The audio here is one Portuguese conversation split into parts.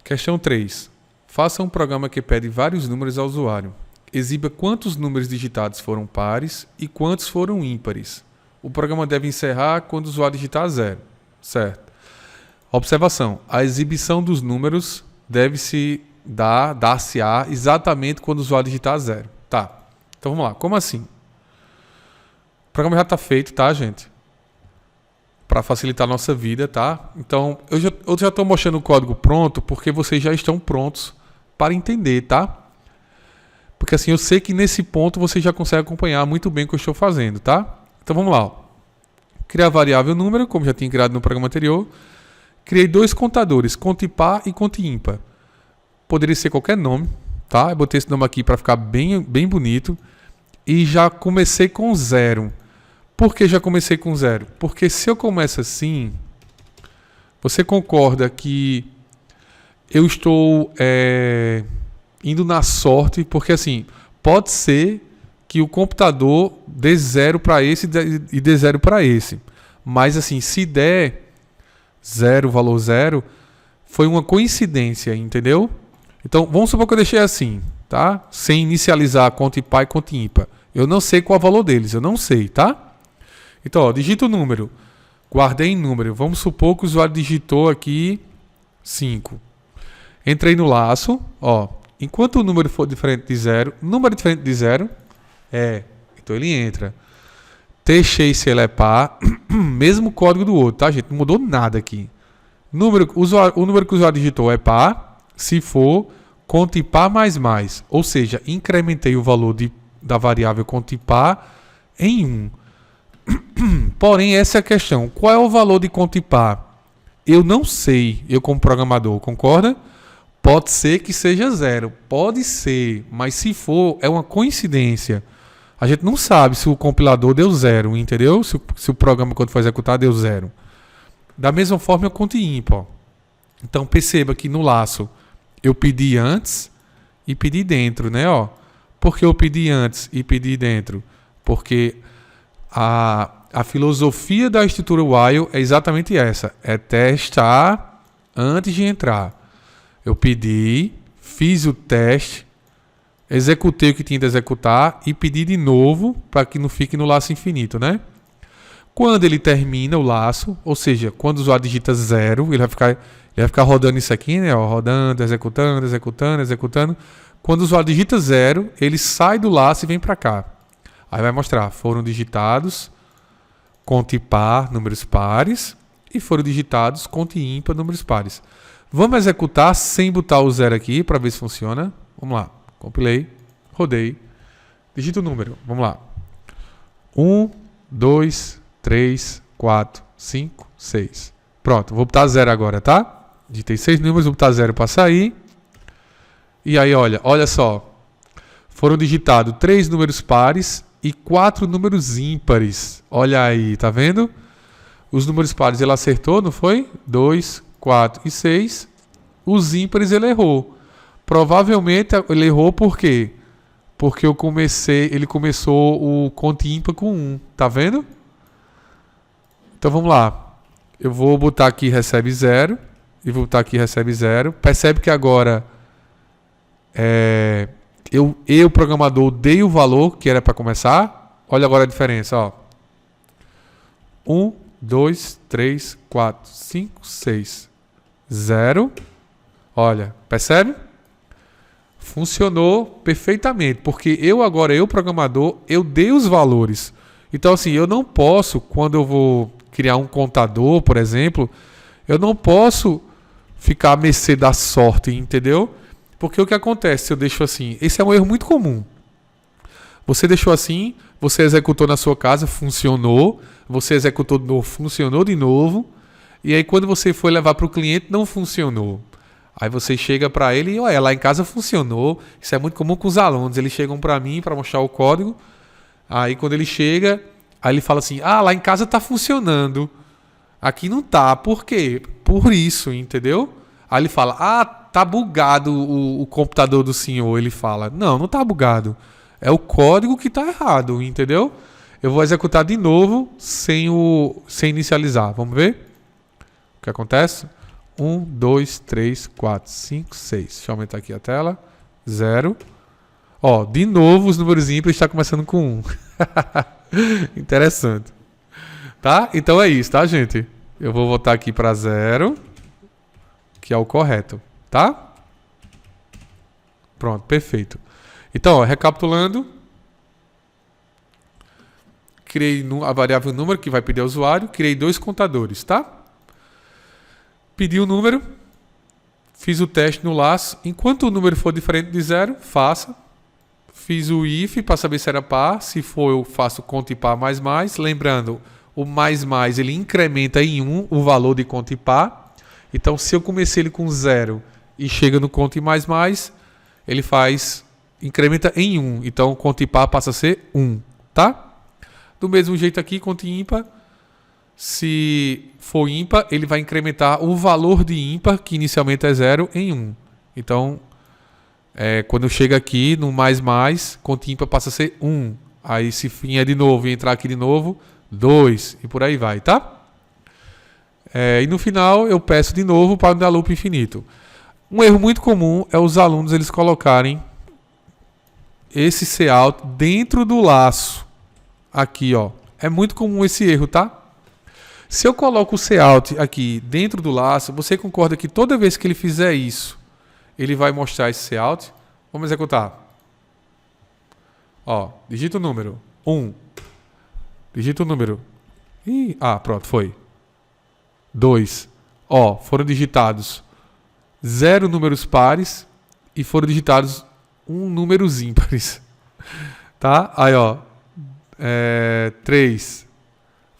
Questão 3. Faça um programa que pede vários números ao usuário. Exiba quantos números digitados foram pares e quantos foram ímpares. O programa deve encerrar quando o usuário digitar 0. Certo. Observação. A exibição dos números deve-se dar-se-á exatamente quando o usuário digitar 0. Tá. Então vamos lá. Como assim? O programa já está feito, tá, gente? Para facilitar a nossa vida, tá? Então, eu já estou mostrando o código pronto porque vocês já estão prontos para entender, tá? Porque assim, eu sei que nesse ponto vocês já conseguem acompanhar muito bem o que eu estou fazendo, tá? Então vamos lá. Ó. Criar variável número, como já tinha criado no programa anterior. Criei dois contadores, conta par e conta ímpar. Poderia ser qualquer nome, tá? Eu botei esse nome aqui para ficar bem bonito. E já comecei com 0. Por que já comecei com 0? Porque se eu começo assim, você concorda que eu estou indo na sorte, porque assim, pode ser que o computador dê 0 para esse e dê 0 para esse. Mas assim, se der 0, valor 0, foi uma coincidência, entendeu? Então, vamos supor que eu deixei assim, tá? Sem inicializar conta par e conta ímpar. Eu não sei qual é o valor deles, eu não sei, tá? Então, ó, digita o número. Guardei em número. Vamos supor que o usuário digitou aqui 5. Entrei no laço, ó. Enquanto o número for diferente de 0, número diferente de 0, então ele entra. Deixei se ele é par, mesmo código do outro, tá, gente? Não mudou nada aqui. O número que o usuário digitou é par, se for conta par mais. Ou seja, incrementei o valor da variável conta par em 1. Porém, essa é a questão. Qual é o valor de conta par? Eu não sei, eu como programador, concorda? Pode ser que seja 0, pode ser, mas se for, é uma coincidência. A gente não sabe se o compilador deu 0, entendeu? Se o programa, quando for executar, deu 0. Da mesma forma, eu conto ímpar. Então, perceba que no laço, eu pedi antes e pedi dentro, né? Ó, por que eu pedi antes e pedi dentro? Porque a filosofia da estrutura while é exatamente essa. É testar antes de entrar. Eu pedi, fiz o teste, executei o que tinha de executar e pedi de novo para que não fique no laço infinito, né? Quando ele termina o laço, ou seja, quando o usuário digita 0, ele vai ficar rodando isso aqui, né? Ó, rodando, executando. Quando o usuário digita 0, ele sai do laço e vem para cá. Aí vai mostrar, foram digitados conta par, números pares, e foram digitados conta ímpar, números pares. Vamos executar sem botar o 0 aqui para ver se funciona. Vamos lá. Compilei, rodei, digita o número. Vamos lá. 1, 2, 3, 4, 5, 6. Pronto, vou botar 0 agora, tá? Digitei 6 números, vou botar 0 para sair. E aí, olha só. Foram digitados 3 números pares e 4 números ímpares. Olha aí, tá vendo? Os números pares ele acertou, não foi? 2, 4 e 6. Os ímpares ele errou. Provavelmente ele errou por quê? Porque ele começou o conta ímpar com 1. Tá vendo? Então vamos lá. Eu vou botar aqui recebe 0. E vou botar aqui recebe 0. Percebe que agora eu programador, dei o valor que era para começar. Olha agora a diferença. Ó. 1, 2, 3, 4, 5, 6. 0. Olha, percebe? Funcionou perfeitamente, porque eu programador, eu dei os valores. Então assim, eu não posso, quando eu vou criar um contador, por exemplo, eu não posso ficar à mercê da sorte, entendeu? Porque o que acontece se eu deixo assim? Esse é um erro muito comum. Você deixou assim, você executou na sua casa, funcionou, você executou de novo, funcionou de novo, e aí quando você foi levar para o cliente, não funcionou. Aí você chega para ele e, olha, lá em casa funcionou. Isso é muito comum com os alunos. Eles chegam para mim para mostrar o código. Aí quando ele chega, aí ele fala assim, lá em casa está funcionando. Aqui não tá. Por quê? Por isso, entendeu? Aí ele fala, tá bugado o computador do senhor. Ele fala, não tá bugado. É o código que tá errado, entendeu? Eu vou executar de novo sem inicializar. Vamos ver o que acontece? 1, 2, 3, 4, 5, 6. Deixa eu aumentar aqui a tela. 0. Ó, de novo os números ímpares estão começando com 1. Interessante. Tá? Então é isso, tá, gente? Eu vou voltar aqui para 0, que é o correto, tá? Pronto, perfeito. Então, ó, recapitulando. Criei a variável número que vai pedir ao usuário. Criei 2 contadores, tá? Pedi o número. Fiz o teste no laço. Enquanto o número for diferente de 0, faça. Fiz o if para saber se era par. Se for, eu faço conta e par mais mais. Lembrando, o mais mais ele incrementa em 1 o valor de conta e par. Então, se eu comecei ele com 0 e chega no conta e mais mais, ele incrementa em 1. Então, conta e par passa a ser 1, tá? Do mesmo jeito aqui, conta e ímpar. Se for ímpar, ele vai incrementar o valor de ímpar, que inicialmente é 0, em 1. Então, quando chega aqui no mais mais, conta ímpar passa a ser 1. Aí se vier de novo e entrar aqui de novo, 2. E por aí vai, tá? E no final eu peço de novo para dar loop infinito. Um erro muito comum é os alunos eles colocarem esse cout dentro do laço. Aqui, ó. É muito comum esse erro, tá? Se eu coloco o cout aqui dentro do laço, você concorda que toda vez que ele fizer isso, ele vai mostrar esse cout? Vamos executar. Ó, digita o número 1. Digita o número. Pronto, foi. 2. Ó, foram digitados 0 números pares e foram digitados 1 números ímpares. Tá? Aí, ó. 3.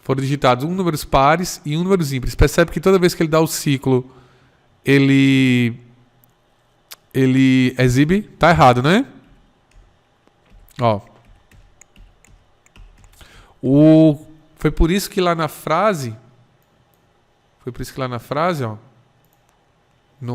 Foram digitados 1 números pares e 1 números ímpares. Percebe que toda vez que ele dá o ciclo, ele exibe. Tá errado, né? Ó. Foi por isso que lá na frase, ó,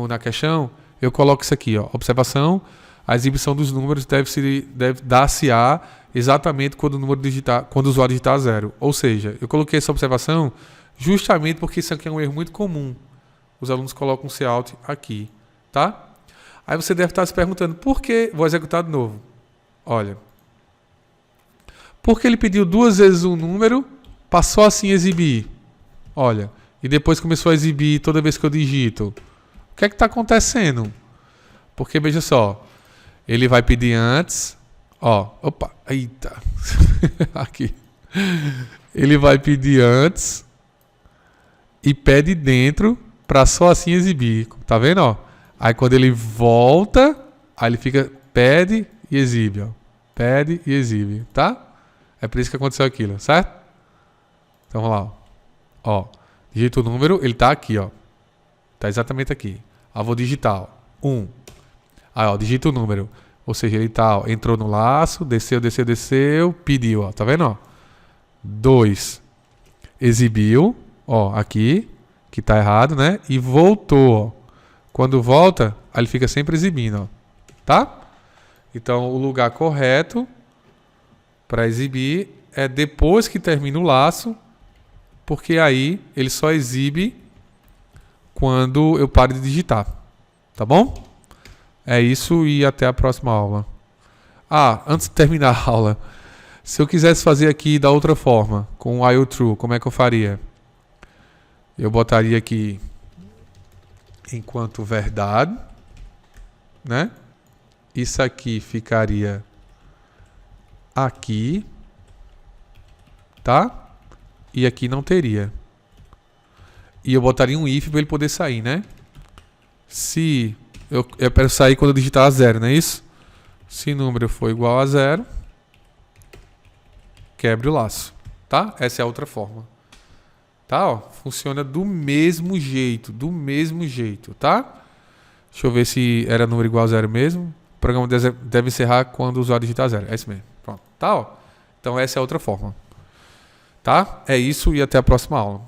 na questão, eu coloco isso aqui, ó. Observação, a exibição dos números deve dar-se-á exatamente quando o usuário digitar 0. Ou seja, eu coloquei essa observação justamente porque isso aqui é um erro muito comum. Os alunos colocam o cout aqui, tá? Aí você deve estar se perguntando, por que... Vou executar de novo. Olha. Porque ele pediu 2 vezes um número, passou assim a exibir. Olha. E depois começou a exibir toda vez que eu digito. O que é que está acontecendo? Porque, veja só. Ele vai pedir antes... Ó, opa, eita. Aqui. Ele vai pedir antes e pede dentro para só assim exibir. Tá vendo, ó? Aí quando ele volta, aí ele fica pede e exibe, ó. Pede e exibe, tá? É por isso que aconteceu aquilo, certo? Então vamos lá, ó. Digita o número, ele tá aqui, ó. Tá exatamente aqui. Aí vou digitar, ó. 1. Aí, ó, digita o número. Ou seja, ele tá, ó, entrou no laço, desceu, pediu, ó, tá vendo, ó? 2, exibiu, ó, aqui, que tá errado, né? E voltou, ó. Quando volta, aí ele fica sempre exibindo, ó, tá? Então, o lugar correto para exibir é depois que termina o laço, porque aí ele só exibe quando eu paro de digitar, tá bom? É isso e até a próxima aula. Antes de terminar a aula, se eu quisesse fazer aqui da outra forma, com o while true, como é que eu faria? Eu botaria aqui enquanto verdade, né? Isso aqui ficaria aqui, tá? E aqui não teria. E eu botaria um if para ele poder sair, né? Se eu quero sair quando eu digitar 0, não é isso? Se o número for igual a 0, quebre o laço, tá? Essa é a outra forma. Tá, ó, funciona do mesmo jeito, tá? Deixa eu ver se era número igual a 0 mesmo. O programa deve encerrar quando o usuário digitar 0. É isso mesmo. Pronto, tá, ó. Então essa é a outra forma. Tá? É isso e até a próxima aula.